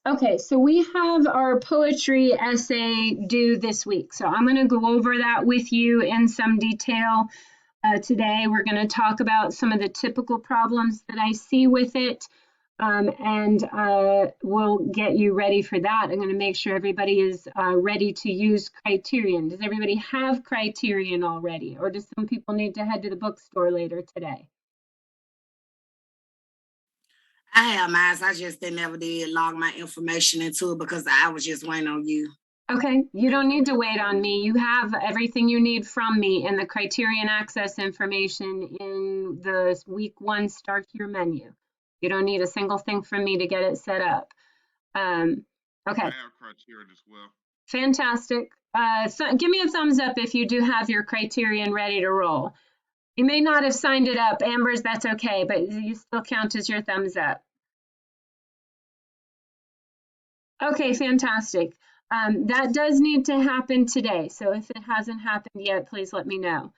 Okay, so we have our poetry essay due this week. So I'm going to go over that with you in some detail today. We're going to talk about some of the typical problems that I see with it, and we'll get you ready for that. I'm going to make sure everybody is ready to use Criterion. Does everybody have Criterion already, or do some people need to head to the bookstore later today? I have mine. I just never did log my information into it because I was just waiting on you. Okay, you don't need to wait on me. You have everything you need from me in the Criterion Access information in the week 1 Start Here menu. You don't need a single thing from me to get it set up. Okay. I have Criterion as well. Fantastic. So give me a thumbs up if you do have your Criterion ready to roll. You may not have signed it up, Amber's, that's okay, but you still count as your thumbs up. Okay, fantastic. That does need to happen today. So if it hasn't happened yet, please let me know.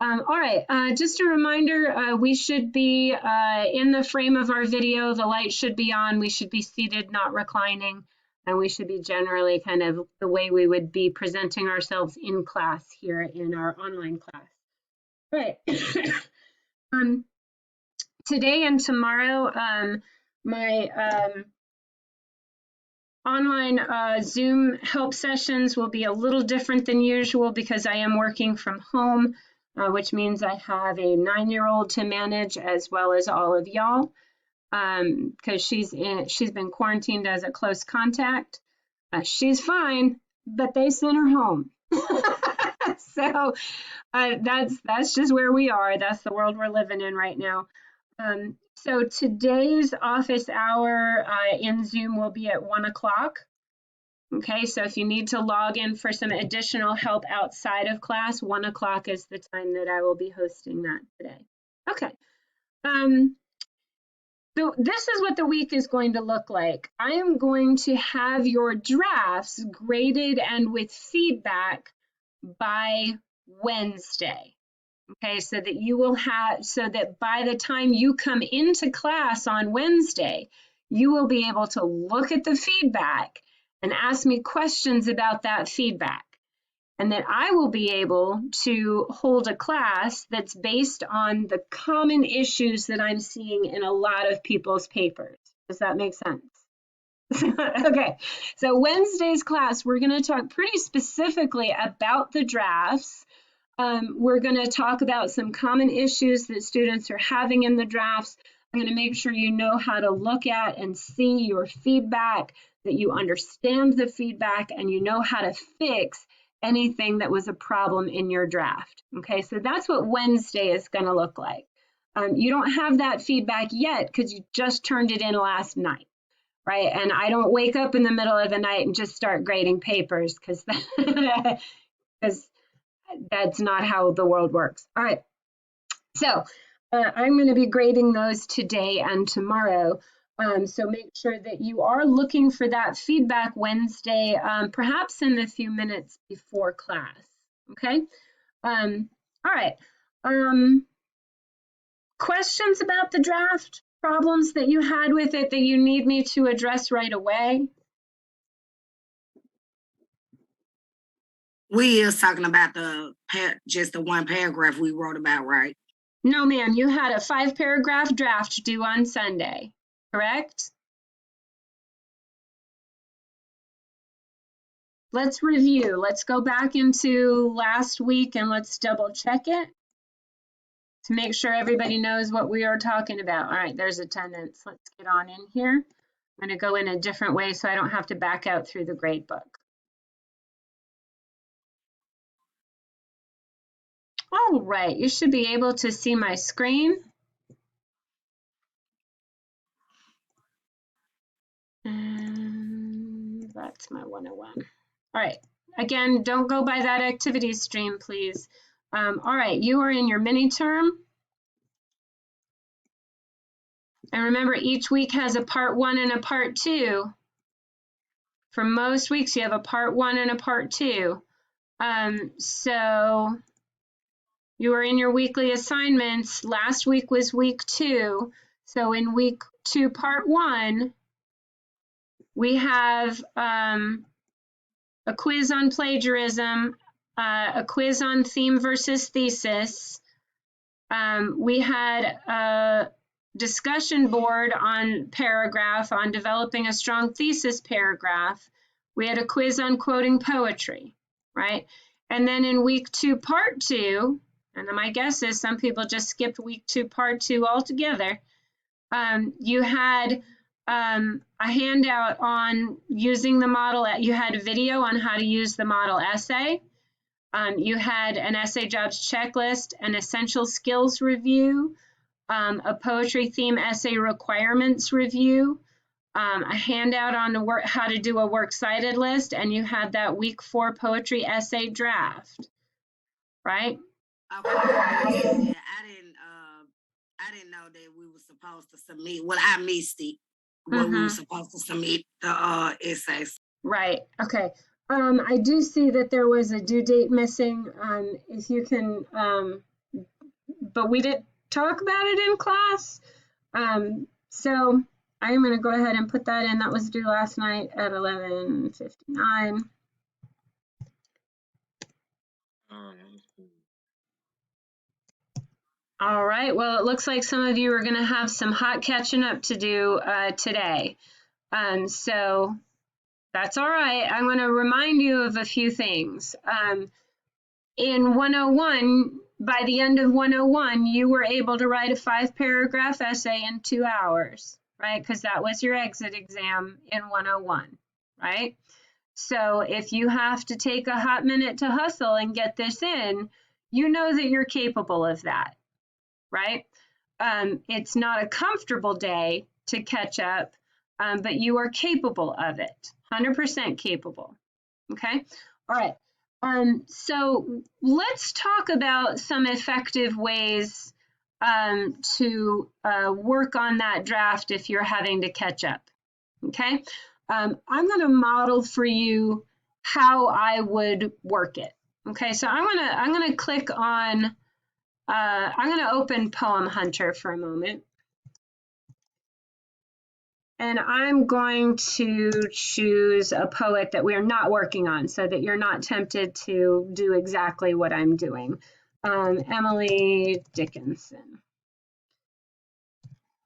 All right, just a reminder, we should be in the frame of our video. The light should be on. We should be seated, not reclining. And we should be generally kind of the way we would be presenting ourselves in class here in our online class. All right. Today and tomorrow, my online Zoom help sessions will be a little different than usual because I am working from home, which means I have a 9-year-old to manage as well as all of y'all, because she's been quarantined as a close contact. She's fine, but they sent her home. So that's just where we are. That's the world we're living in right now. So today's office hour in Zoom will be at 1 o'clock. Okay, so if you need to log in for some additional help outside of class, 1 o'clock is the time that I will be hosting that today. Okay. So this is what the week is going to look like. I am going to have your drafts graded and with feedback by Wednesday. Okay, so that you will have, so that by the time you come into class on Wednesday, you will be able to look at the feedback and ask me questions about that feedback. And that I will be able to hold a class that's based on the common issues that I'm seeing in a lot of people's papers. Does that make sense? Okay, so Wednesday's class, we're going to talk pretty specifically about the drafts. We're going to talk about some common issues that students are having in the drafts. I'm going to make sure you know how to look at and see your feedback, that you understand the feedback, and you know how to fix anything that was a problem in your draft. Okay, so that's what Wednesday is going to look like. You don't have that feedback yet because you just turned it in last night, right? And I don't wake up in the middle of the night and just start grading papers because that's not how the world works. All right, so I'm going to be grading those today and tomorrow. So make sure that you are looking for that feedback Wednesday, perhaps in the few minutes before class. Okay. All right. Questions about the draft? Problems that you had with it that you need me to address right away? We is talking about just the one paragraph we wrote about, right? No, ma'am. You had a 5-paragraph draft due on Sunday, correct? Let's review. Let's go back into last week and let's double check it to make sure everybody knows what we are talking about. All right, there's attendance. Let's get on in here. I'm going to go in a different way so I don't have to back out through the grade book. All right, you should be able to see my screen. And that's my 101. All right, again, don't go by that activity stream, please. All right, you are in your mini term. And remember, each week has a part 1 and a part 2. For most weeks, you have a part 1 and a part 2. So you are in your weekly assignments. Last week was week 2. So in week 2, part 1, We have a quiz on plagiarism, a quiz on theme versus thesis. We had a discussion board on paragraph on developing a strong thesis paragraph. We had a quiz on quoting poetry, right? And then in week 2, part 2, and my guess is some people just skipped week 2, part 2 altogether. You had a handout on using the model. You had a video on how to use the model essay. You had an essay jobs checklist, an essential skills review, a poetry theme essay requirements review, a handout on the how to do a works cited list, and you had that week 4 poetry essay draft, right? Okay. Yeah, I didn't know that we were supposed to submit. Well, I missed it. When we were supposed to submit the essays. Right. Okay. I do see that there was a due date missing. If you can, but we didn't talk about it in class. So I'm going to go ahead and put that in. That was due last night at 11:59. All right. Well, it looks like some of you are going to have some hot catching up to do today. So that's all right. I'm going to remind you of a few things. In 101, by the end of 101, you were able to write a 5-paragraph essay in 2 hours, right? Because that was your exit exam in 101, right? So if you have to take a hot minute to hustle and get this in, you know that you're capable of that, right? It's not a comfortable day to catch up, but you are capable of it, 100% capable, okay? All right. So let's talk about some effective ways to work on that draft if you're having to catch up. Okay, I'm going to model for you how I would work it. Okay, so I'm gonna click on. I'm going to open Poem Hunter for a moment. And I'm going to choose a poet that we're not working on so that you're not tempted to do exactly what I'm doing. Emily Dickinson.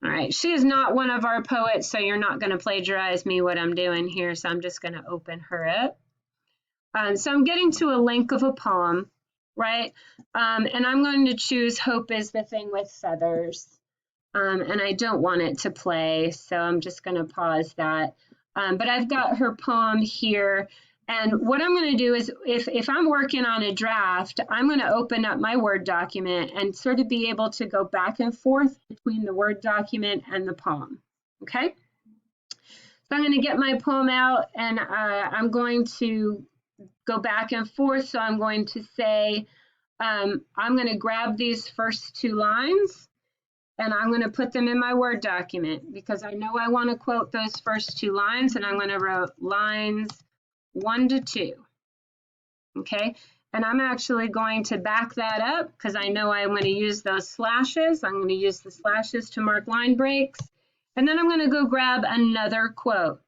All right, she is not one of our poets, so you're not going to plagiarize me what I'm doing here, so I'm just going to open her up. So I'm getting to a link of a poem, right? And I'm going to choose Hope is the Thing with Feathers. And I don't want it to play, so I'm just going to pause that. But I've got her poem here. And what I'm going to do is, if I'm working on a draft, I'm going to open up my Word document and sort of be able to go back and forth between the Word document and the poem. Okay? So I'm going to get my poem out, and I'm going to go back and forth. So I'm going to say, I'm going to grab these first 2 lines. And I'm going to put them in my Word document because I know I want to quote those first 2 lines, and I'm going to write lines 1 to 2. Okay, and I'm actually going to back that up because I know I'm going to use those slashes. I'm going to use the slashes to mark line breaks, and then I'm going to go grab another quote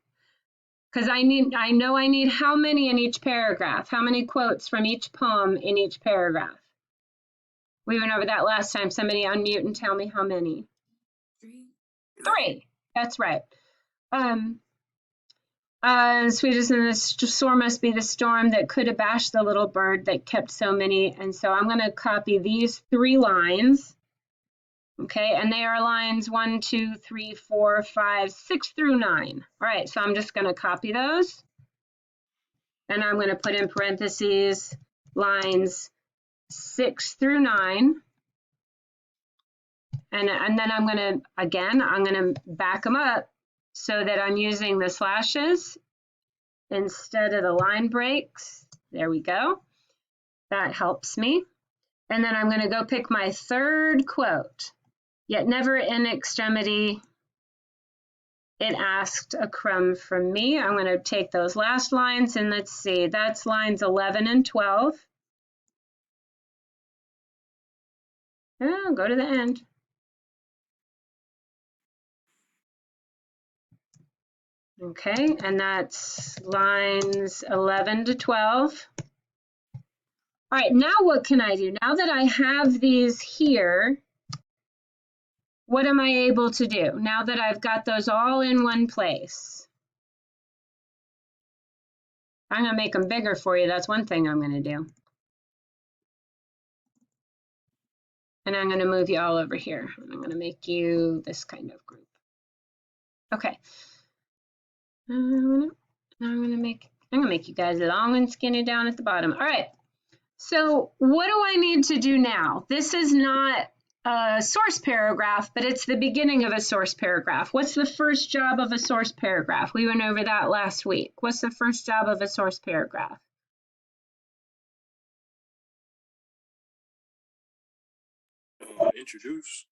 because I know I need how many in each paragraph, how many quotes from each poem in each paragraph. We went over that last time. Somebody unmute and tell me how many. 3. That's right. Sweet as in the storm must be the storm that could have bashed the little bird that kept so many. And so I'm going to copy these 3 lines. Okay, and they are lines 1, 2, 3, 4, 5, 6 through 9. All right, so I'm just going to copy those. And I'm going to put in parentheses lines 6 through 9. And then I'm going to back them up so that I'm using the slashes instead of the line breaks. There we go. That helps me. And then I'm going to go pick my 3rd quote. Yet never in extremity it asked a crumb from me. I'm going to take those last lines and let's see, that's lines 11 and 12. Oh, go to the end. Okay, and that's lines 11 to 12. All right, now what can I do? Now that I have these here, what am I able to do? Now that I've got those all in one place. I'm gonna make them bigger for you. That's one thing I'm gonna do. And I'm gonna move you all over here. I'm gonna make you this kind of group. Okay. I'm gonna make you guys long and skinny down at the bottom. All right. So what do I need to do now? This is not a source paragraph, but it's the beginning of a source paragraph. What's the first job of a source paragraph? We went over that last week. What's the first job of a source paragraph? Introduce.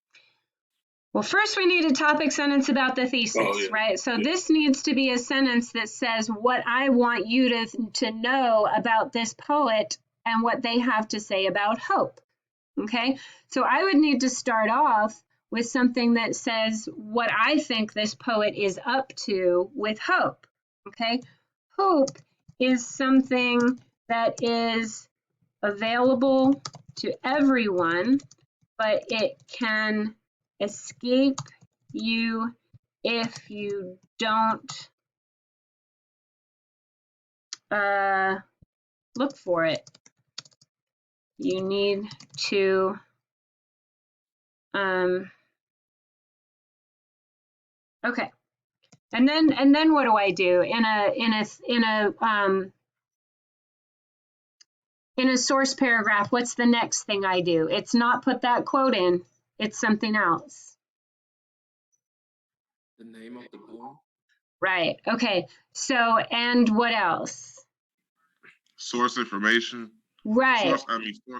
Well, first we need a topic sentence about the thesis, right? So this needs to be a sentence that says what I want you to know about this poet and what they have to say about hope, okay? So I would need to start off with something that says what I think this poet is up to with hope, okay? Hope is something that is available to everyone, but it can escape you if you don't look for it. You need to okay. And then what do I do in a source paragraph? What's the next thing I do? It's not put that quote in. It's something else. The name of the poem. Right. Okay. So, and what else? Source information. Right. Source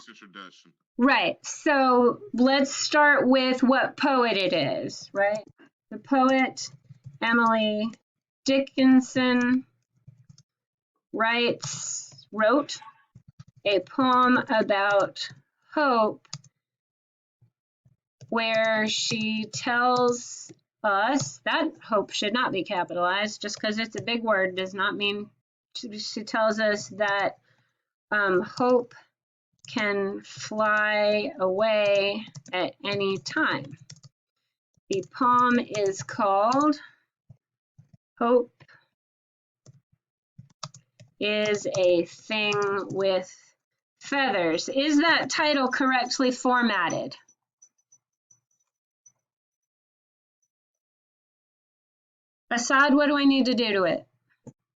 introduction. Right. So let's start with what poet it is, right? The poet, Emily Dickinson, wrote a poem about hope where she tells us that hope should not be capitalized. Just because it's a big word does not mean she tells us that hope can fly away at any time. The poem is called Hope is a Thing with Feathers. Is that title correctly formatted? Assad, what do I need to do to it?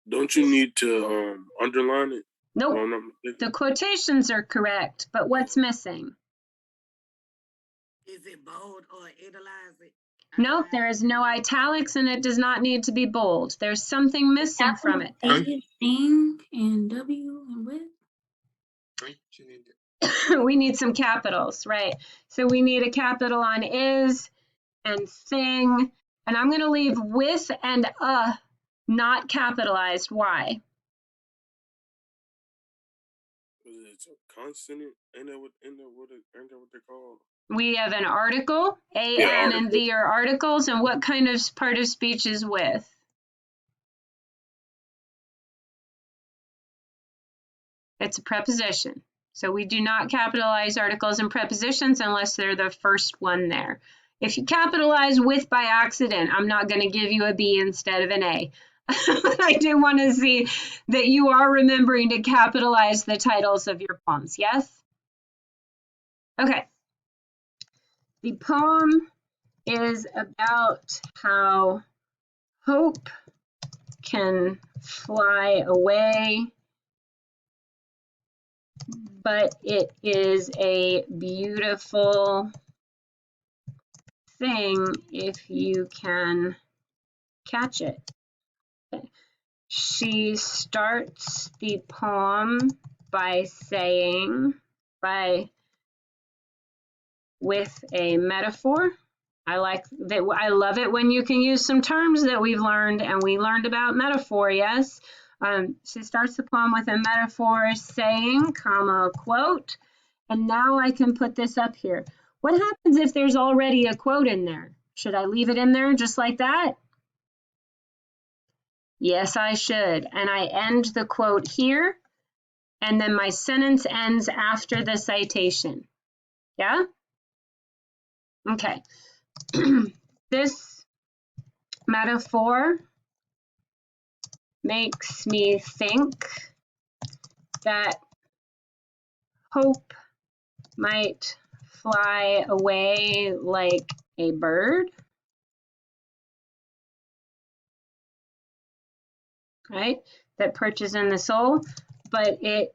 Don't you need to underline it? Nope. The quotations are correct, but what's missing? Is it bold or italize it? Nope, there is no italics and it does not need to be bold. There's something missing from it. Thing and W and what? We need some capitals, right? So we need a capital on is and thing, and I'm going to leave with and not capitalized. Why? It's a consonant. Ain't that what they're called? We have an article. A, Yeah, N, and the are articles. And what kind of part of speech is with? It's a preposition. So we do not capitalize articles and prepositions unless they're the first one there. If you capitalize with by accident, I'm not going to give you a B instead of an A. I do want to see that you are remembering to capitalize the titles of your poems, yes? Okay. The poem is about how hope can fly away, but it is a beautiful thing if you can catch it. She starts the poem by saying, with a metaphor. I love it when you can use some terms that we've learned, and we learned about metaphor, yes. She starts the poem with a metaphor saying, comma, quote, and now I can put this up here. What happens if there's already a quote in there? Should I leave it in there just like that? Yes, I should. And I end the quote here, and then my sentence ends after the citation. Yeah? Okay. This metaphor makes me think that hope might fly away like a bird, right? That perches in the soul, but it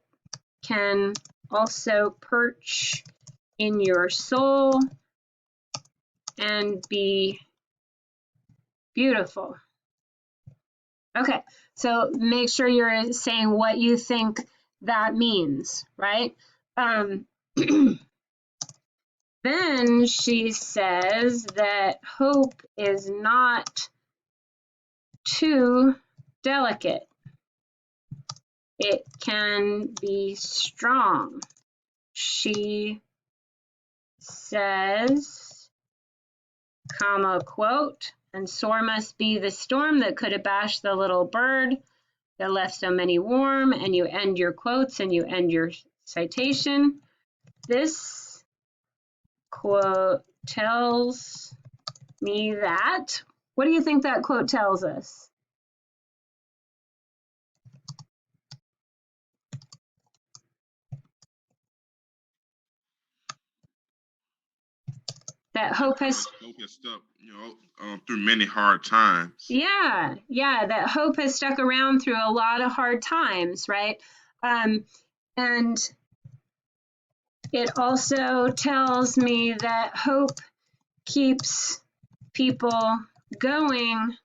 can also perch in your soul and be beautiful. Okay, so make sure you're saying what you think that means, right? Then she says that hope is not too delicate. It can be strong. She says, comma, quote, and sore must be the storm that could have bashed the little bird that left so many warm, and you end your quotes and you end your citation. This quote tells me that. What do you think that quote tells us? That hope has stuck, through many hard times. Yeah, that hope has stuck around through a lot of hard times, right? And it also tells me that hope keeps people going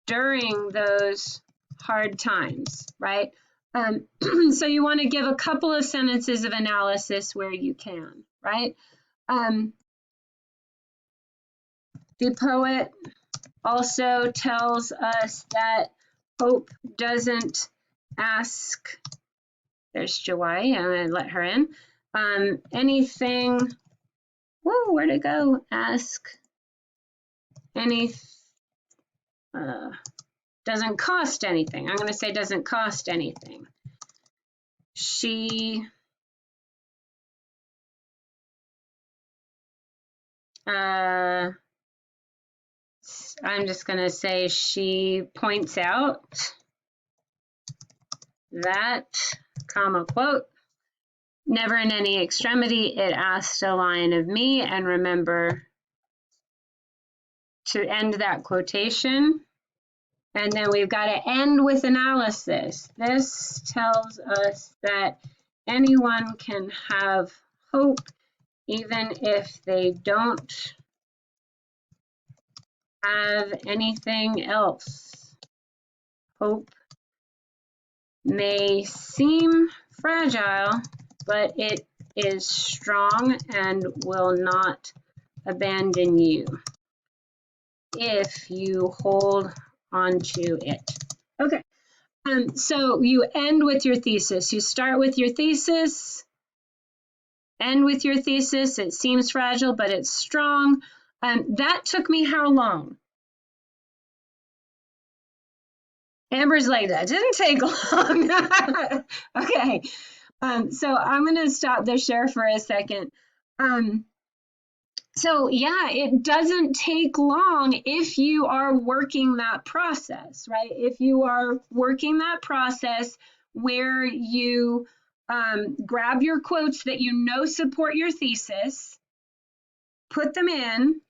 during those hard times, right? So you want to give a couple of sentences of analysis where you can, right? The poet also tells us that hope doesn't ask, there's Jawai, I'm going to let her in, anything, whoa, where'd it go? Ask doesn't cost anything. I'm going to say doesn't cost anything. She I'm just going to say she points out that, comma, quote, never in any extremity it asked a line of me, and remember to end that quotation. And then we've got to end with analysis. This tells us that anyone can have hope even if they don't have anything else. Hope may seem fragile, but it is strong and will not abandon you if you hold onto it. Okay, so you end with your thesis. You start with your thesis, end with your thesis. It seems fragile, but it's strong. That took me how long? Amber's like, that didn't take long. Okay, so I'm going to stop the share for a second. So yeah, it doesn't take long if you are working that process, right? If you are working that process where you grab your quotes that you know support your thesis, put them in,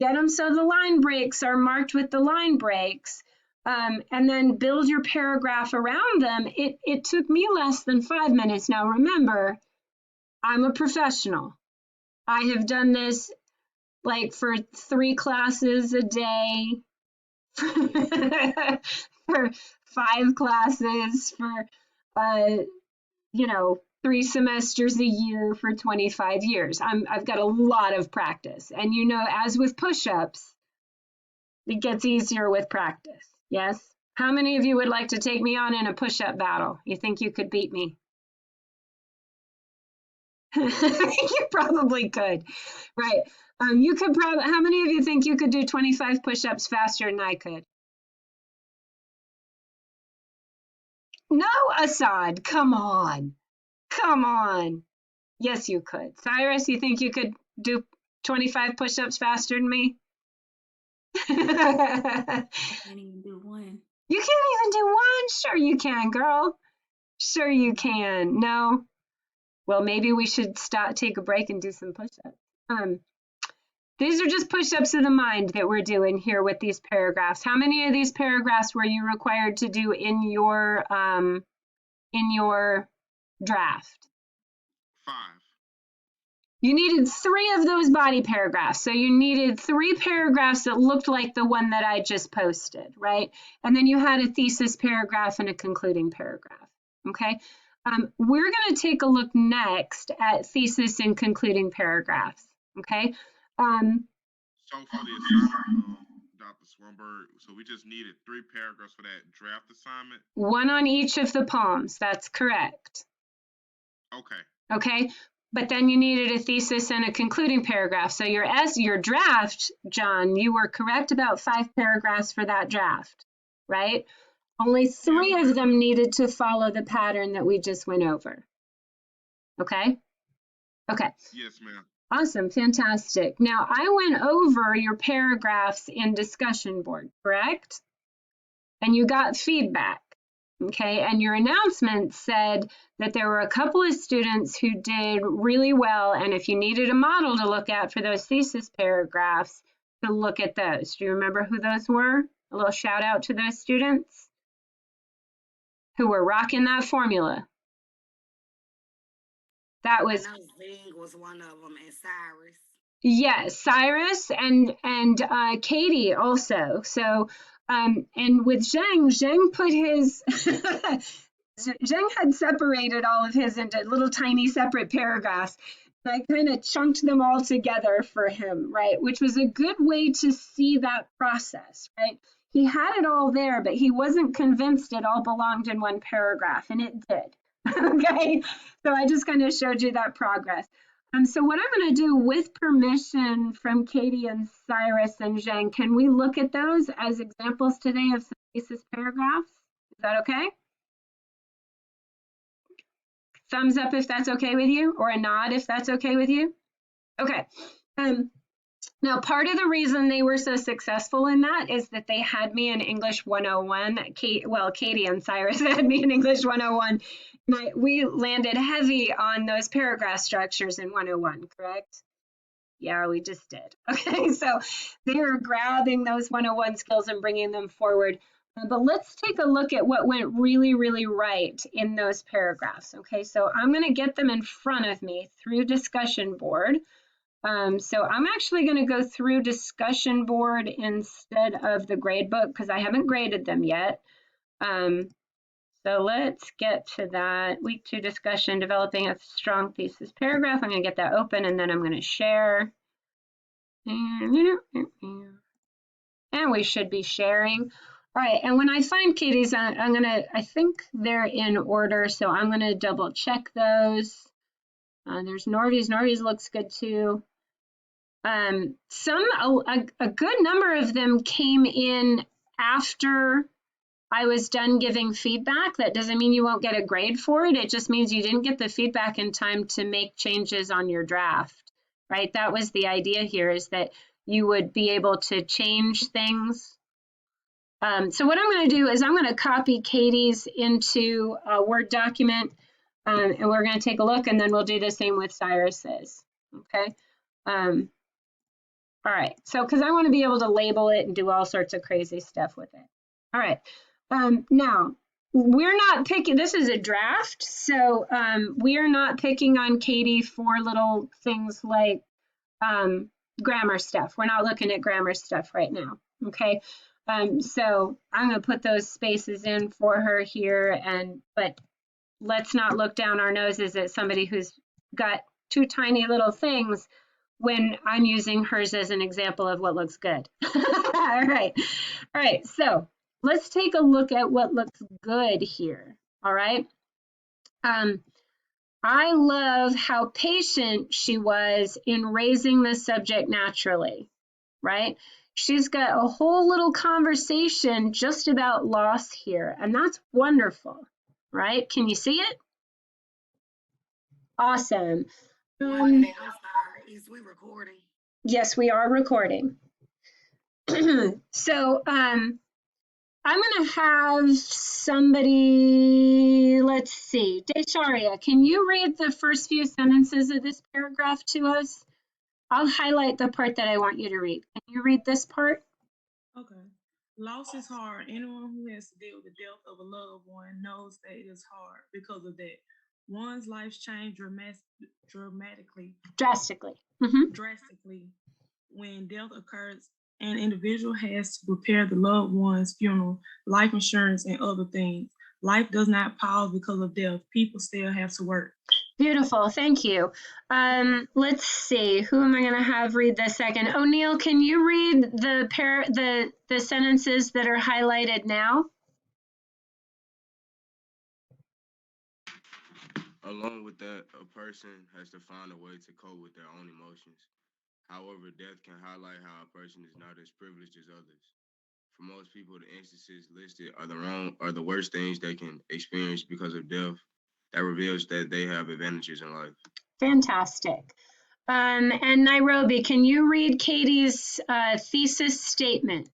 get them so the line breaks are marked with the line breaks, and then build your paragraph around them. It took me less than 5 minutes. Now remember, I'm a professional. I have done this like for 3 classes a day, for 5 classes, for 3 semesters a year for 25 years. I've got a lot of practice. And as with push-ups, it gets easier with practice. Yes? How many of you would like to take me on in a push-up battle? You think you could beat me? You probably could, right? You could probably, how many of you think you could do 25 push-ups faster than I could? No, Assad, come on. Come on. Yes, you could. Cyrus, you think you could do 25 push-ups faster than me? You I can't even do one. can't even do one? Sure you can, girl. Sure you can. No? Well, maybe we should take a break and do some push-ups. These are just push-ups of the mind that we're doing here with these paragraphs. How many of these paragraphs were you required to do in your draft? 5. You needed 3 of those body paragraphs. So you needed 3 paragraphs that looked like the one that I just posted, right? And then you had a thesis paragraph and a concluding paragraph, okay? We're going to take a look next at thesis and concluding paragraphs, okay? So for the assignment, Dr. Swanberg, so we just needed 3 paragraphs for that draft assignment? 1 on each of the poems, that's correct. Okay. Okay, but then you needed a thesis and a concluding paragraph. So your draft, John, you were correct about 5 paragraphs for that draft, right? Only 3 of them needed to follow the pattern that we just went over. Okay? Okay. Yes, ma'am. Awesome, fantastic. Now, I went over your paragraphs in discussion board, correct? And you got feedback, okay? And your announcement said that there were a couple of students who did really well, and if you needed a model to look at for those thesis paragraphs, to look at those. Do you remember who those were? A little shout out to those students who were rocking that formula. That was... I know Zing was one of them, and Cyrus. Yes, Cyrus and Katie also. So, and with Zheng put his, Zheng had separated all of his into little tiny separate paragraphs. And I kind of chunked them all together for him, right? Which was a good way to see that process, right? He had it all there, but he wasn't convinced it all belonged in one paragraph, and it did. Okay, so I just kind of showed you that progress. So what I'm going to do, with permission from Katie and Cyrus and Zheng, can we look at those as examples today of some thesis paragraphs? Is that okay? Thumbs up if that's okay with you, or a nod if that's okay with you. Okay. Now, part of the reason they were so successful in that is that they had me in English 101. Katie and Cyrus had me in English 101. We landed heavy on those paragraph structures in 101, correct? Yeah, we just did. Okay, so they were grabbing those 101 skills and bringing them forward. But let's take a look at what went really, really right in those paragraphs. Okay, so I'm going to get them in front of me through discussion board. So I'm actually going to go through discussion board instead of the grade book because I haven't graded them yet. So let's get to that. Week 2 discussion, developing a strong thesis paragraph. I'm going to get that open and then I'm going to share. And we should be sharing. All right, and when I find Katie's, I think they're in order, so I'm going to double check those. There's Norvy's. Norvy's looks good too. A good number of them came in after I was done giving feedback. That doesn't mean you won't get a grade for it. It just means you didn't get the feedback in time to make changes on your draft, right? That was the idea here, is that you would be able to change things. So what I'm going to do is I'm going to copy Katie's into a Word document, and we're going to take a look, and then we'll do the same with Cyrus's, okay? All right, so because I want to be able to label it and do all sorts of crazy stuff with it. All right, now we're not picking, this is a draft, so we are not picking on Katie for little things like grammar stuff. We're not looking at grammar stuff right now, okay? So I'm going to put those spaces in for her here, but let's not look down our noses at somebody who's got 2 tiny little things when I'm using hers as an example of what looks good. All right, so let's take a look at what looks good here, all right? I love how patient she was in raising the subject naturally, right? She's got a whole little conversation just about loss here, and that's wonderful, right? Can you see it? Awesome. One day, I'm sorry. Is we recording? Yes, we are recording. So I'm going to have somebody, let's see, Desharia, can you read the first few sentences of this paragraph to us? I'll highlight the part that I want you to read. Can you read this part? Okay. Loss is hard. Anyone who has to deal with the death of a loved one knows that it is hard because of that. One's life change drastically when death occurs. An individual has to prepare the loved one's funeral, life insurance, and other things. Life does not pause because of death. People still have to work. Beautiful, thank you. Let's see, who am I going to have read this second? O'Neill, can you read the sentences that are highlighted now? Along with that, a person has to find a way to cope with their own emotions. However, death can highlight how a person is not as privileged as others. For most people, the instances listed are the worst things they can experience because of death. That reveals that they have advantages in life. Fantastic. And Nairobi, can you read Katie's thesis statement?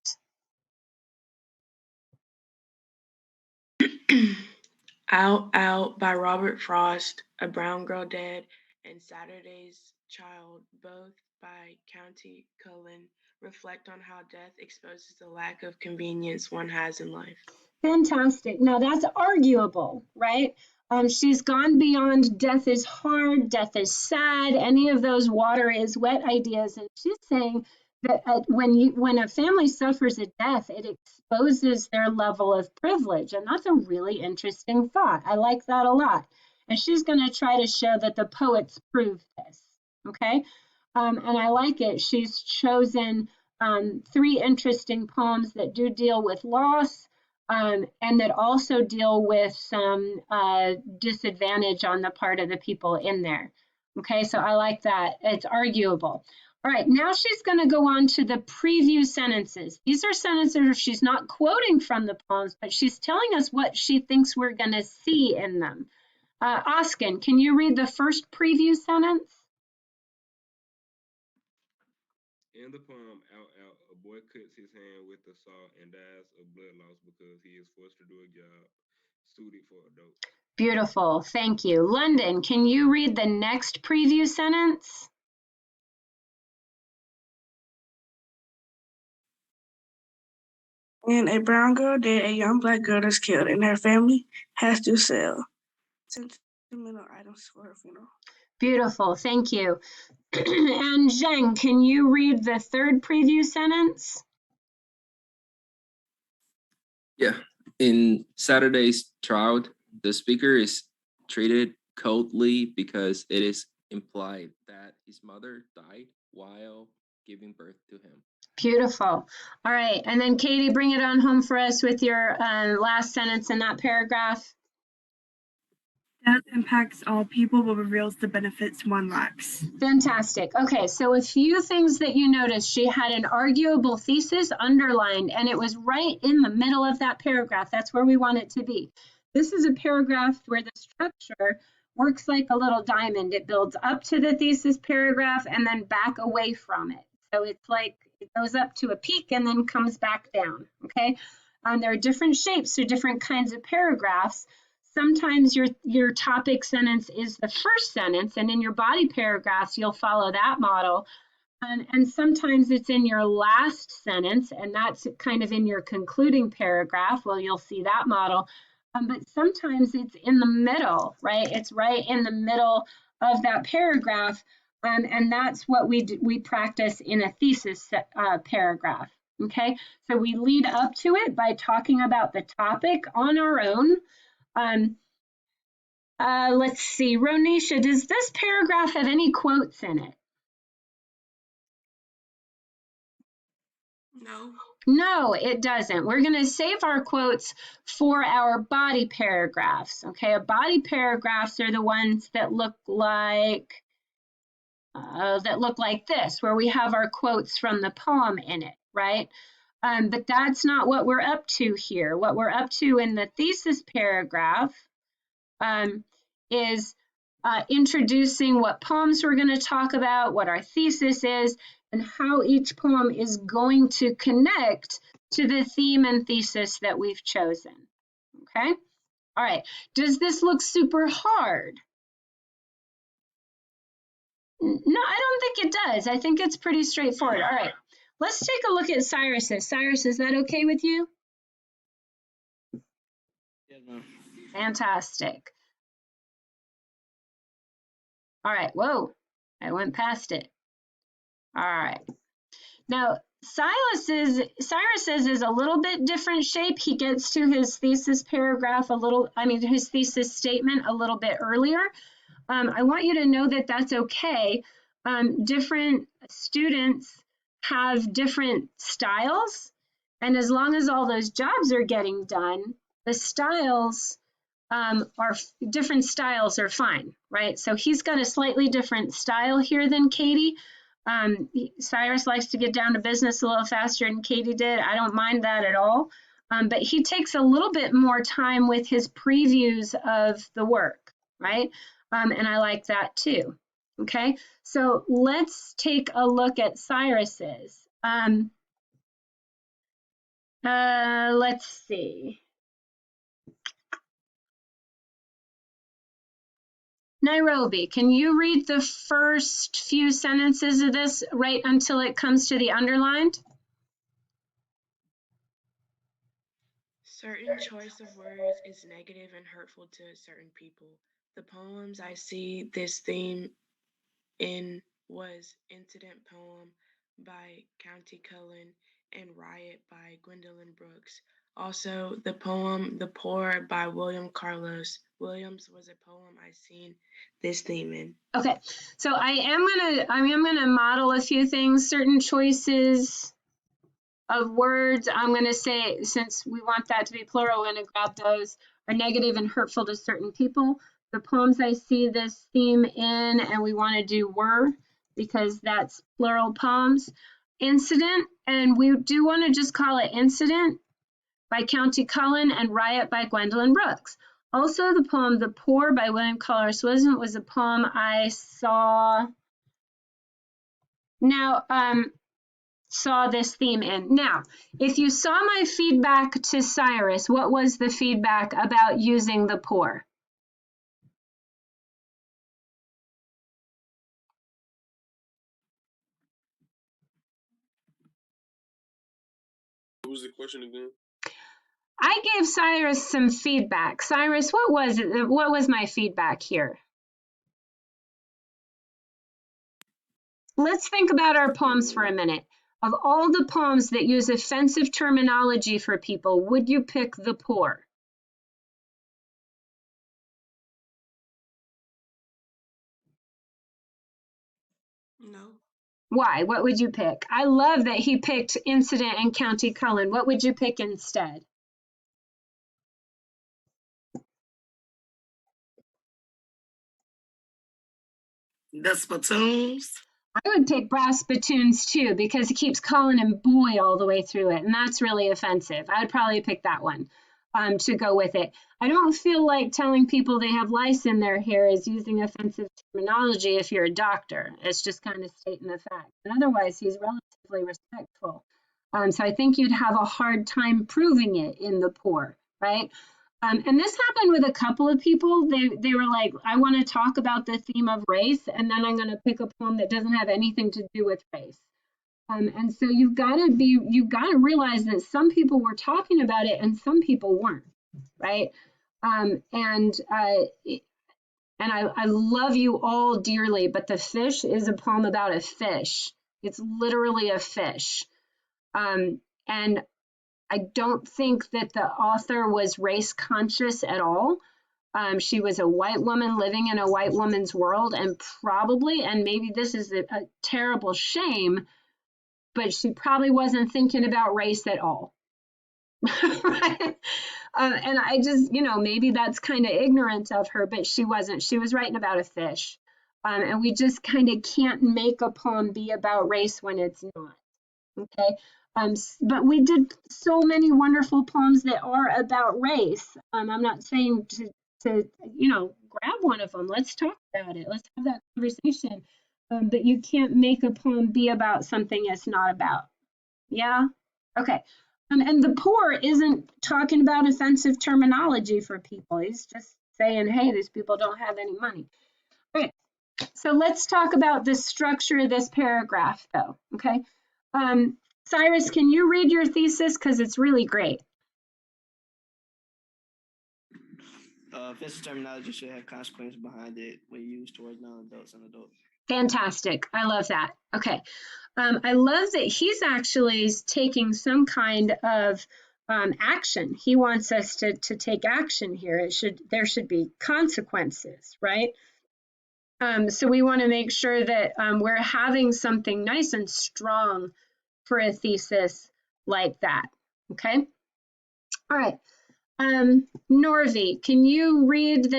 Out, Out by Robert Frost, A Brown Girl Dead, and Saturday's Child, both by County Cullen, reflect on how death exposes the lack of convenience one has in life. Fantastic. Now that's arguable, right? She's gone beyond death is hard, death is sad, any of those water is wet ideas. And she's saying that when a family suffers a death, it exposes their level of privilege. And that's a really interesting thought. I like that a lot. And she's going to try to show that the poets prove this. Okay. And I like it. She's chosen 3 interesting poems that do deal with loss. And that also deal with some disadvantage on the part of the people in there. Okay, so I like that. It's arguable. All right, now she's going to go on to the preview sentences. These are sentences where she's not quoting from the poems, but she's telling us what she thinks we're going to see in them. Oskin, can you read the first preview sentence? In the poem, Out, Out, a boy cuts his hand with a saw and dies of blood loss because he is forced to do a job suited for adults. Beautiful, thank you. London, can you read the next preview sentence? And a brown girl dead, a young black girl is killed, and her family has to sell sentimental items for her funeral. Beautiful, thank you. And Zheng, can you read the third preview sentence? Yeah. In Saturday's trial, the speaker is treated coldly because it is implied that his mother died while giving birth to him. Beautiful. All right. And then Katie, bring it on home for us with your last sentence in that paragraph. Death impacts all people but reveals the benefits one lacks. Fantastic. Okay, so a few things that you noticed. She had an arguable thesis underlined, and it was right in the middle of that paragraph. That's where we want it to be. This is a paragraph where the structure works like a little diamond. It builds up to the thesis paragraph and then back away from it. So it's like it goes up to a peak and then comes back down, okay? There are different shapes or different kinds of paragraphs. Sometimes your topic sentence is the first sentence, and in your body paragraphs, you'll follow that model. And sometimes it's in your last sentence, and that's kind of in your concluding paragraph. Well, you'll see that model. But sometimes it's in the middle, right? It's right in the middle of that paragraph. And that's what we practice in a thesis paragraph, okay? So we lead up to it by talking about the topic on our own. Let's see, Ronisha, does this paragraph have any quotes in it? No. No, it doesn't. We're going to save our quotes for our body paragraphs. Okay, our body paragraphs are the ones that look like this, where we have our quotes from the poem in it, right? But that's not what we're up to here. What we're up to in the thesis paragraph is introducing what poems we're going to talk about, what our thesis is, and how each poem is going to connect to the theme and thesis that we've chosen. Okay? All right. Does this look super hard? No, I don't think it does. I think it's pretty straightforward. All right. Let's take a look at Cyrus's. Cyrus, is that okay with you? Yes, ma'am. Fantastic. All right. Whoa, I went past it. All right. Now, Cyrus's is a little bit different shape. He gets to his thesis paragraph his thesis statement a little bit earlier. I want you to know that that's okay. Different students have different styles, and as long as all those jobs are getting done, the styles different styles are fine, right? So he's got a slightly different style here than Katie. Cyrus likes to get down to business a little faster than Katie did. I don't mind that at all. But he takes a little bit more time with his previews of the work, right? And I like that too. Okay, so let's take a look at Cyrus's. Let's see. Nairobi, can you read the first few sentences of this right until it comes to the underlined? Certain choice of words is negative and hurtful to certain people. The poems I see this theme in was Incident Poem by County Cullen and Riot by Gwendolyn Brooks. Also, the poem The Poor by William Carlos Williams was a poem I seen this theme in. Okay, so I am gonna model a few things, certain choices of words. I'm gonna say, since we want that to be plural, we're gonna grab those, are negative and hurtful to certain people. The poems I see this theme in, and we want to do were, because that's plural poems. Incident, and we do want to just call it Incident by County Cullen and Riot by Gwendolyn Brooks. Also, the poem The Poor by William Carlos Williams was a poem I saw this theme in. Now, if you saw my feedback to Cyrus, what was the feedback about using the poor? What was the question again? I gave Cyrus some feedback. Cyrus, what was it? What was my feedback here? Let's think about our poems for a minute. Of all the poems that use offensive terminology for people, would you pick The Poor? No. Why? What would you pick? I love that he picked Incident and County Cullen. What would you pick instead? The spittoons. I would pick Brass Spittoons too, because he keeps calling him boy all the way through it, and that's really offensive. I would probably pick that one to go with it. I don't feel like telling people they have lice in their hair is using offensive terminology if you're a doctor. It's just kind of stating the fact. And otherwise, he's relatively respectful. So I think you'd have a hard time proving it in The Poor, right? And this happened with a couple of people. They were like, I want to talk about the theme of race, and then I'm going to pick a poem that doesn't have anything to do with race. And so you've got to realize that some people were talking about it and some people weren't, right? And I love you all dearly, but The Fish is a poem about a fish. It's literally a fish. And I don't think that the author was race conscious at all. She was a white woman living in a white woman's world, and probably, and maybe this is a terrible shame, but she probably wasn't thinking about race at all. Right? And I just, maybe that's kind of ignorant of her, but she wasn't. She was writing about a fish. And we just kind of can't make a poem be about race when it's not. Okay. But we did so many wonderful poems that are about race. I'm not saying to grab one of them. Let's talk about it. Let's have that conversation. But you can't make a poem be about something it's not about. Yeah? Okay. And the poor isn't talking about offensive terminology for people. He's just saying, hey, these people don't have any money. Okay. So let's talk about the structure of this paragraph, though. Okay. Cyrus, can you read your thesis? Because it's really great. Offensive terminology should have consequence behind it when used towards non-adults and adults. Fantastic. I love that. Okay. I love that he's actually taking some kind of action. He wants us to take action here. There should be consequences, right? So we want to make sure that we're having something nice and strong for a thesis like that. Okay. All right. Norvi, can you read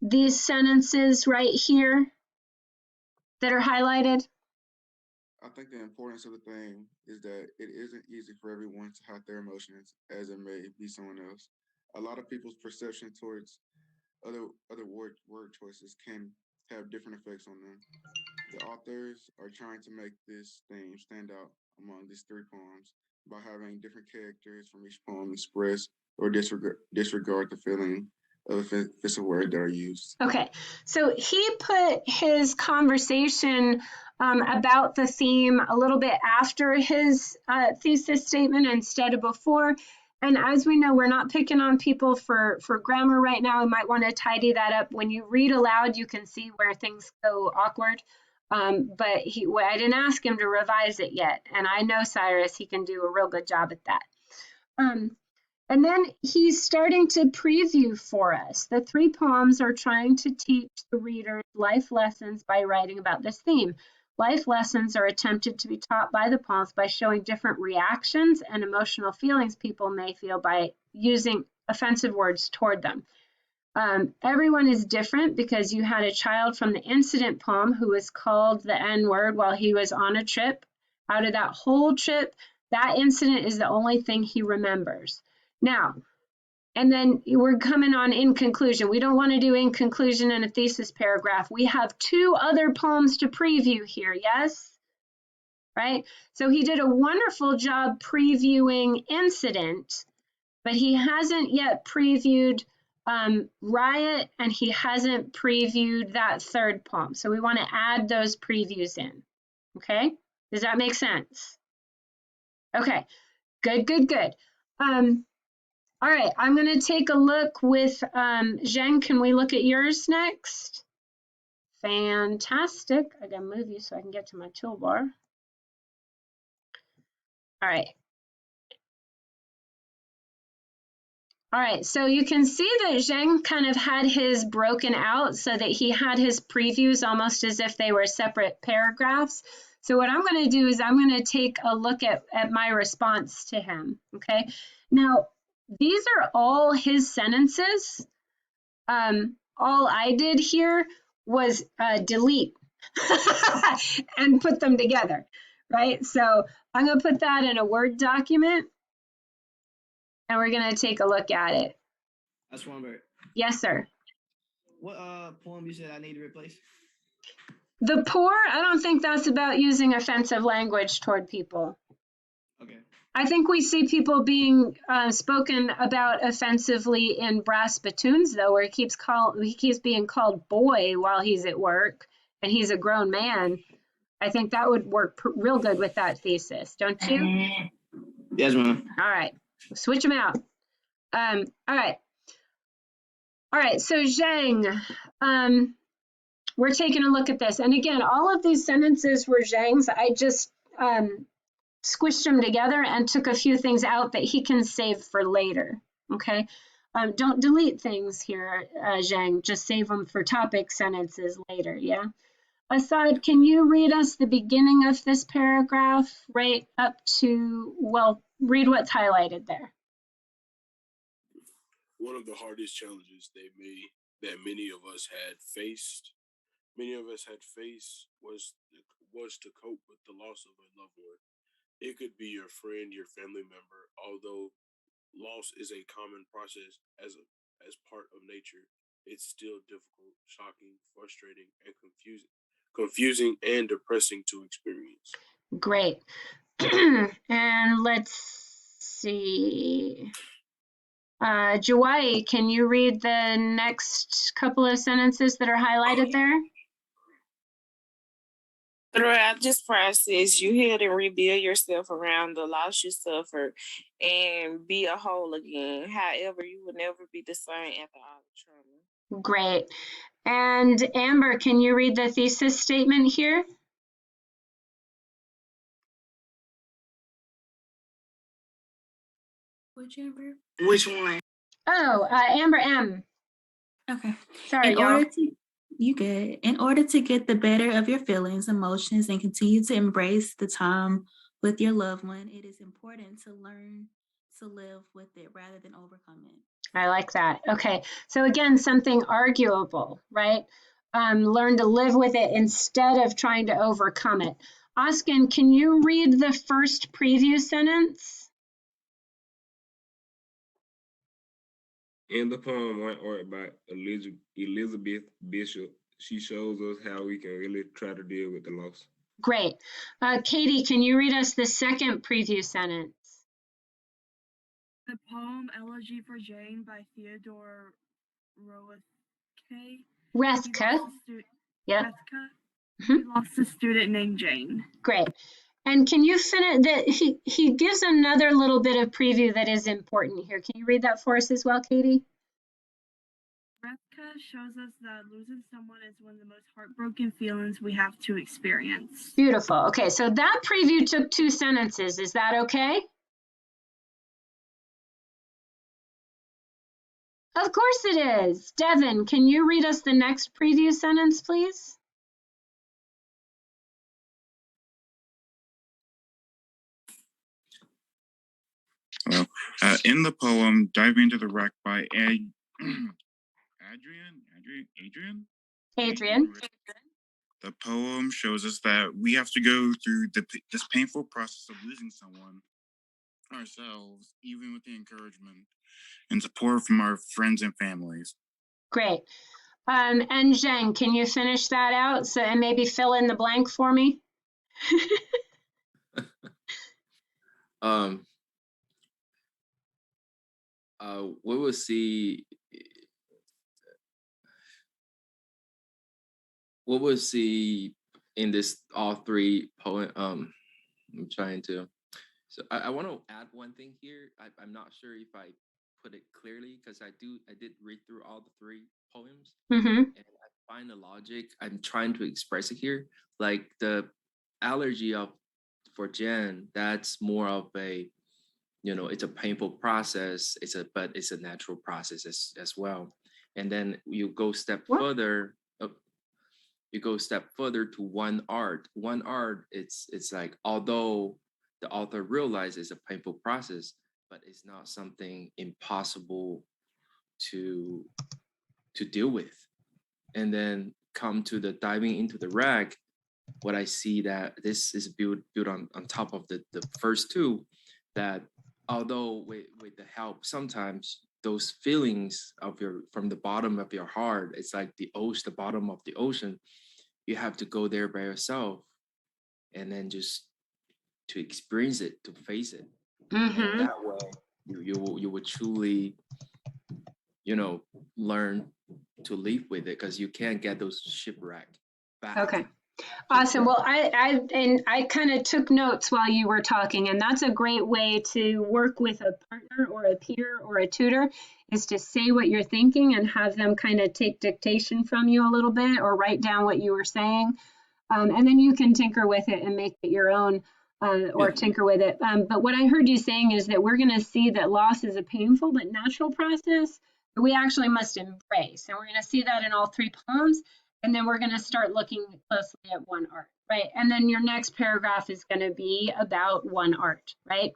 these sentences right here that are highlighted? I think the importance of the thing is that it isn't easy for everyone to hide their emotions, as it may be someone else. A lot of people's perception towards other word choices can have different effects on them. The authors are trying to make this theme stand out among these three poems by having different characters from each poem express or disregard the feeling of offensive words that are used. Okay, so he put his conversation about the theme a little bit after his thesis statement instead of before. And as we know, we're not picking on people for grammar right now. We might want to tidy that up. When you read aloud, you can see where things go awkward. But I didn't ask him to revise it yet. And I know Cyrus, he can do a real good job at that. And then he's starting to preview for us. The three poems are trying to teach the readers life lessons by writing about this theme. Life lessons are attempted to be taught by the poems by showing different reactions and emotional feelings people may feel by using offensive words toward them. Everyone is different because you had a child from the incident poem who was called the N-word while he was on a trip. Out of that whole trip, that incident is the only thing he remembers. Now, and then we're coming on in conclusion. We don't want to do in conclusion in a thesis paragraph. We have two other poems to preview here, yes? Right? So he did a wonderful job previewing incident, but he hasn't yet previewed riot, and he hasn't previewed that third poem. So we want to add those previews in. Okay? Does that make sense? Okay, good, good, good. All right, I'm going to take a look with Zheng. Can we look at yours next? Fantastic. I got to move you so I can get to my toolbar. All right. All right, so you can see that Zheng kind of had his broken out so that he had his previews almost as if they were separate paragraphs. So what I'm going to do is I'm going to take a look at my response to him, okay? Now, these are all his sentences. All I did here was delete and put them together, right? So I'm going to put that in a Word document, and we're going to take a look at it. That's Swanberg. Yes, sir. What poem you said I need to replace? The poor, I don't think that's about using offensive language toward people. Okay. I think we see people being spoken about offensively in Brass Spittoons, though, where he keeps being called boy while he's at work, and he's a grown man. I think that would work real good with that thesis, don't you? Yes, ma'am. All right, switch them out. All right. So Zheng, we're taking a look at this, and again, all of these sentences were Zheng's. I just squished them together and took a few things out that he can save for later. Okay. Don't delete things here, Zheng. Just save them for topic sentences later. Yeah. Asad, can you read us the beginning of this paragraph right up to, well, read what's highlighted there. One of the hardest challenges that many of us had faced was to cope with the loss of a loved one. It could be your friend, your family member, although loss is a common process as part of nature, it's still difficult, shocking, frustrating, and confusing and depressing to experience. Great. And let's see. Jawai, can you read the next couple of sentences that are highlighted there? Throughout this process, you heal and rebuild yourself around the loss you suffered and be a whole again. However, you will never be the same after all the trauma. Great. And Amber, can you read the thesis statement here? Which Amber? Which one? Oh, Amber M. Okay. Sorry, In y'all. order to You good. In order to get the better of your feelings, emotions, and continue to embrace the time with your loved one, it is important to learn to live with it rather than overcome it. I like that. Okay. So again, something arguable, right? Learn to live with it instead of trying to overcome it. Oskin, can you read the first preview sentence? In the poem One Art by Elizabeth Bishop, she shows us how we can really try to deal with the loss. Great. Katie, can you read us the second preview sentence? The poem Elegy for Jane by Theodore Rethke. Yep. He lost a student named Jane. Great. And can you finish that? He gives another little bit of preview that is important here. Can you read that for us as well, Katie? Rethke shows us that losing someone is one of the most heartbroken feelings we have to experience. Beautiful. Okay, so that preview took 2 sentences. Is that okay? Of course it is. Devin, can you read us the next preview sentence, please? Well, in the poem Diving into the Wreck by Adrian, the poem shows us that we have to go through this painful process of losing someone ourselves, even with the encouragement and support from our friends and families. Great. And Zheng, can you finish that out and maybe fill in the blank for me? We will see. What we'll see in this all 3 poem. I'm trying to. So I want to add one thing here. I'm not sure if I put it clearly because I did read through all the 3 poems, and I find the logic. I'm trying to express it here, like the elegy for Jen. That's more of a, it's a painful process. But it's a natural process as well. And then you go step further. You go step further to one art. One art, it's like, although the author realizes it's a painful process, but it's not something impossible to deal with. And then come to the diving into the wreck, what I see that this is built on top of the first 2, that although with the help, sometimes those feelings from the bottom of your heart, it's like the bottom of the ocean. You have to go there by yourself, and then just to experience it, to face it. And that way, you will truly, learn to live with it, because you can't get those shipwreck back. Okay. Awesome. Well, I kind of took notes while you were talking, and that's a great way to work with a partner or a peer or a tutor, is to say what you're thinking and have them kind of take dictation from you a little bit or write down what you were saying. And then you can tinker with it and make it your own or tinker with it. But what I heard you saying is that we're going to see that loss is a painful but natural process that we actually must embrace. And we're going to see that in all 3 poems. And then we're going to start looking closely at one art, right? And then your next paragraph is going to be about one art, right?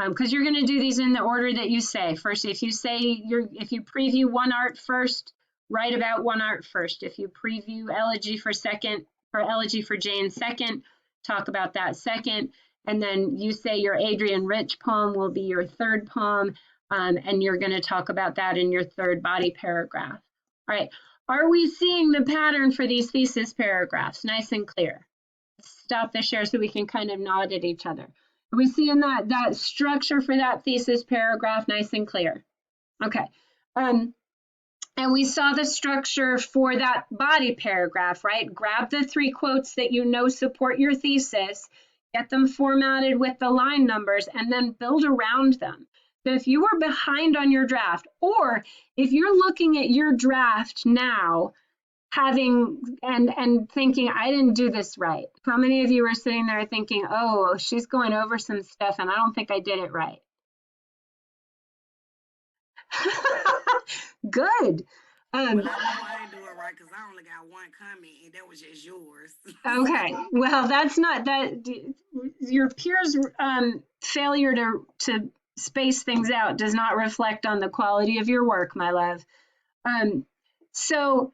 Because you're going to do these in the order that you say. First, if you preview one art first, write about one art first. If you preview Elegy for Jane second, talk about that second. And then you say your Adrian Rich poem will be your 3rd poem. And you're going to talk about that in your third body paragraph. All right. Are we seeing the pattern for these thesis paragraphs? Nice and clear. Stop the share so we can kind of nod at each other. Are we seeing that structure for that thesis paragraph nice and clear? Okay. And we saw the structure for that body paragraph, right? Grab the 3 quotes that you know support your thesis, get them formatted with the line numbers, and then build around them. So if you are behind on your draft, or if you're looking at your draft now, having and thinking, I didn't do this right. How many of you are sitting there thinking, oh, she's going over some stuff and I don't think I did it right? Good. Well, I know I ain't do it right because I only got 1 comment and that was just yours. Okay, well, that's not that. Your peers' failure to space things out does not reflect on the quality of your work, my love. So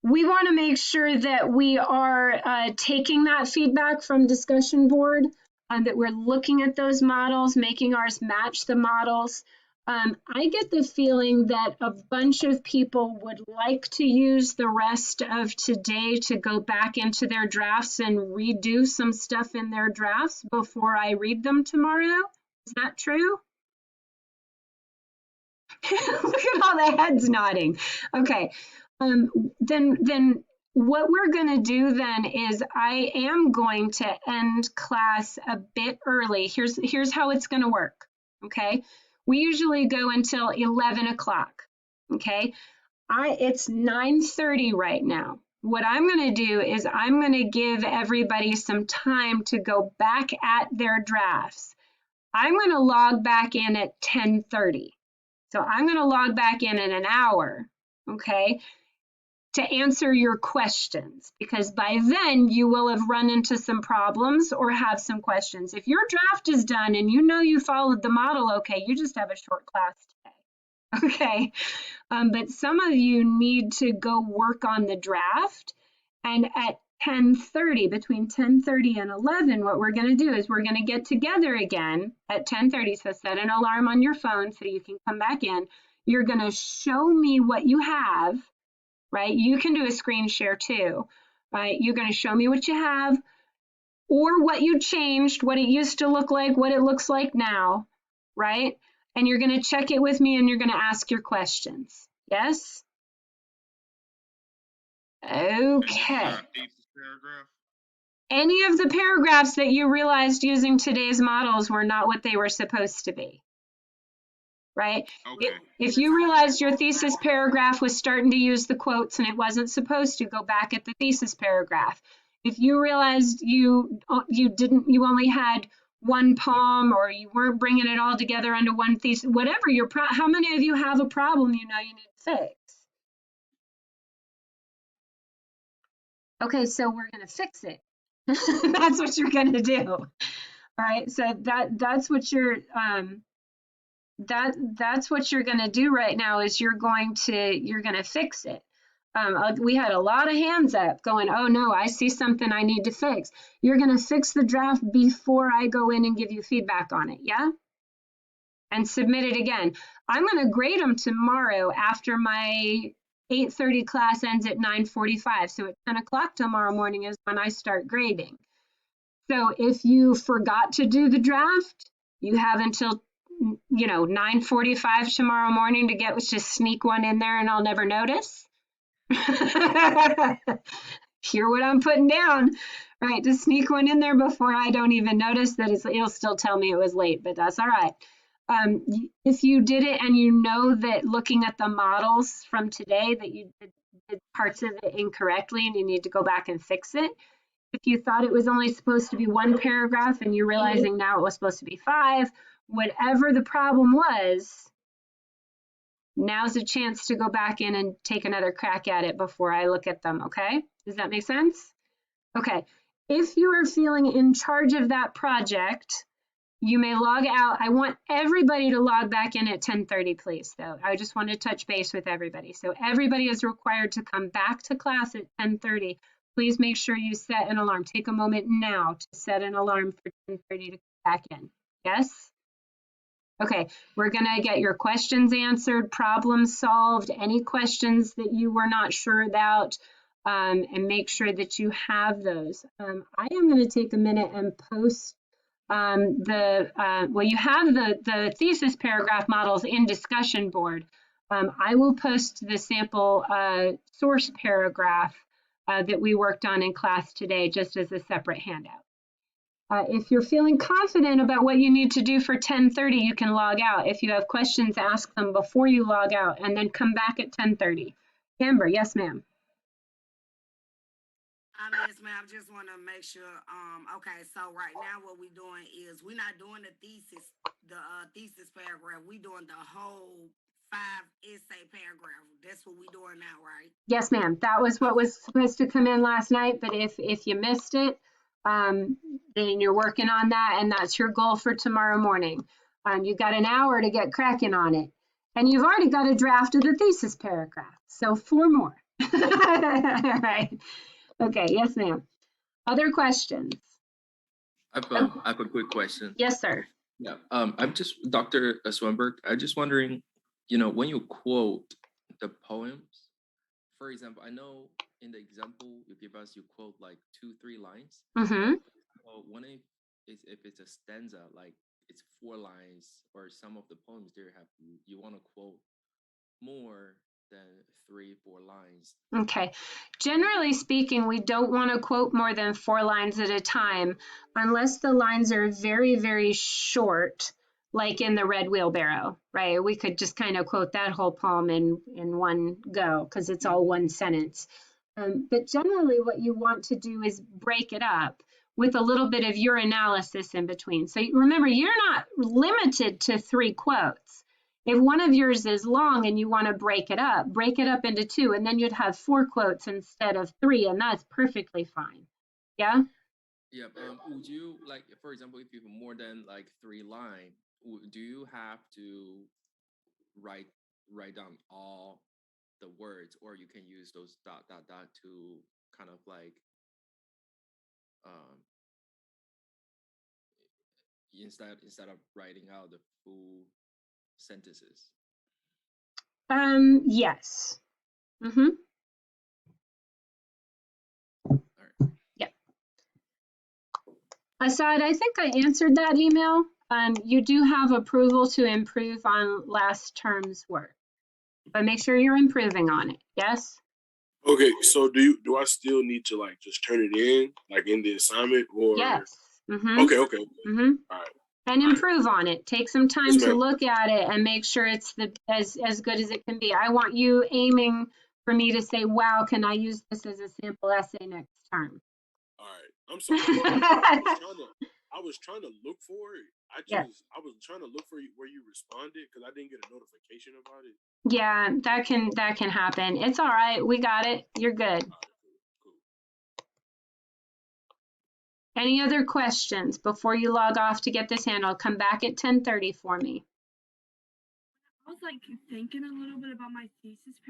we want to make sure that we are taking that feedback from discussion board, that we're looking at those models, making ours match the models. I get the feeling that a bunch of people would like to use the rest of today to go back into their drafts and redo some stuff in their drafts before I read them tomorrow. Is that true? Look at all the heads nodding. Okay, then what we're going to do then is I am going to end class a bit early. Here's how it's going to work. Okay, we usually go until 11 o'clock. Okay, it's 9:30 right now. What I'm going to do is I'm going to give everybody some time to go back at their drafts. I'm going to log back in at 10:30. So I'm going to log back in an hour, okay, to answer your questions, because by then you will have run into some problems or have some questions. If your draft is done and you know you followed the model okay, you just have a short class today, okay? But some of you need to go work on the draft, and at 10:30, between 10:30 and 11, what we're going to do is we're going to get together again at 10:30. So set an alarm on your phone so you can come back in. You're going to show me what you have, right? You can do a screen share too, right? You're going to show me what you have or what you changed, what it used to look like, what it looks like now, right? And you're going to check it with me and you're going to ask your questions. Yes? Okay. Any of the paragraphs that you realized using today's models were not what they were supposed to be, right? Okay. If you realized your thesis paragraph was starting to use the quotes and it wasn't supposed to, go back at the thesis paragraph. If you realized you only had 1 poem or you weren't bringing it all together into one thesis, whatever how many of you have a problem you know you need to fix? Okay, so we're going to fix it. That's what you're going to do. All right, so that's what you're that's what you're going to do right now is you're going to fix it. We had a lot of hands up going, oh no, I see something I need to fix. You're going to fix the draft before I go in and give you feedback on it, yeah? And submit it again. I'm going to grade them tomorrow after my 8:30 class ends at 9:45. So at 10 o'clock tomorrow morning is when I start grading. So if you forgot to do the draft, you have until 9:45 tomorrow morning to just sneak one in there and I'll never notice. Hear what I'm putting down, right? To sneak one in there before I don't even notice that it'll still tell me it was late, but that's all right. If you did it and you know that looking at the models from today that you did parts of it incorrectly and you need to go back and fix it. If you thought it was only supposed to be 1 paragraph and you're realizing now it was supposed to be 5, whatever the problem was, now's a chance to go back in and take another crack at it before I look at them, okay? Does that make sense? Okay, if you are feeling in charge of that project, you may log out. I want everybody to log back in at 10:30, please, though. I just want to touch base with everybody. So everybody is required to come back to class at 10:30. Please make sure you set an alarm. Take a moment now to set an alarm for 10:30 to come back in. Yes? Okay, we're gonna get your questions answered, problems solved, any questions that you were not sure about, and make sure that you have those. I am gonna take a minute and post well, you have the thesis paragraph models in discussion board. I will post the sample source paragraph that we worked on in class today, just as a separate handout. If you're feeling confident about what you need to do for 10:30, you can log out. If you have questions, ask them before you log out and then come back at 10:30. Amber, yes, ma'am. Yes, ma'am. I just want to make sure. Okay, so right now what we're doing is we're not doing the thesis paragraph. We're doing the whole 5 essay paragraph. That's what we're doing now, right? Yes, ma'am. That was what was supposed to come in last night, but if you missed it, then you're working on that, and that's your goal for tomorrow morning. You've got an hour to get cracking on it, and you've already got a draft of the thesis paragraph, so 4 more. All right. Okay, yes, ma'am. Other questions? I have a quick question. Yes, sir. Yeah. I'm just Dr. Swinberg. I'm just wondering, when you quote the poems, for example, I know in the example you give us, you quote like 2-3 lines. Mm-hmm. Well, if it's a stanza, like it's 4 lines, or some of the poems there have you want to quote more than 3-4 lines. Okay. Generally speaking, we don't want to quote more than 4 lines at a time, unless the lines are very, very short, like in the Red Wheelbarrow, right? We could just kind of quote that whole poem in one go because it's all one sentence. But generally what you want to do is break it up with a little bit of your analysis in between. So remember, you're not limited to 3 quotes. If one of yours is long and you want to break it up into 2, and then you'd have 4 quotes instead of 3, and that's perfectly fine. Yeah? Yeah. Would you, like, for example, if you have more than like 3 lines, do you have to write down all the words, or you can use those ... to kind of like instead of writing out the full sentences? Yes. Mm-hmm. All right. Yeah. Asad, I think I answered that email. You do have approval to improve on last term's work, but make sure you're improving on it. Yes? Okay, so do I still need to like just turn it in, like in the assignment, or? Yes. Mm-hmm. Okay. Mm-hmm. All right. And improve on it. Take some time Yes, to ma'am. look at it and make sure it's as good as it can be. I want you aiming for me to say, wow, can I use this as a sample essay next term? All right. I'm sorry. I was trying to look for it. Yeah. I was trying to look for where you responded because I didn't get a notification about it. Yeah, that can happen. It's all right. We got it. You're good. All right, cool. Any other questions before you log off to get this handled? Come back at 10:30 for me. I was like thinking a little bit about my thesis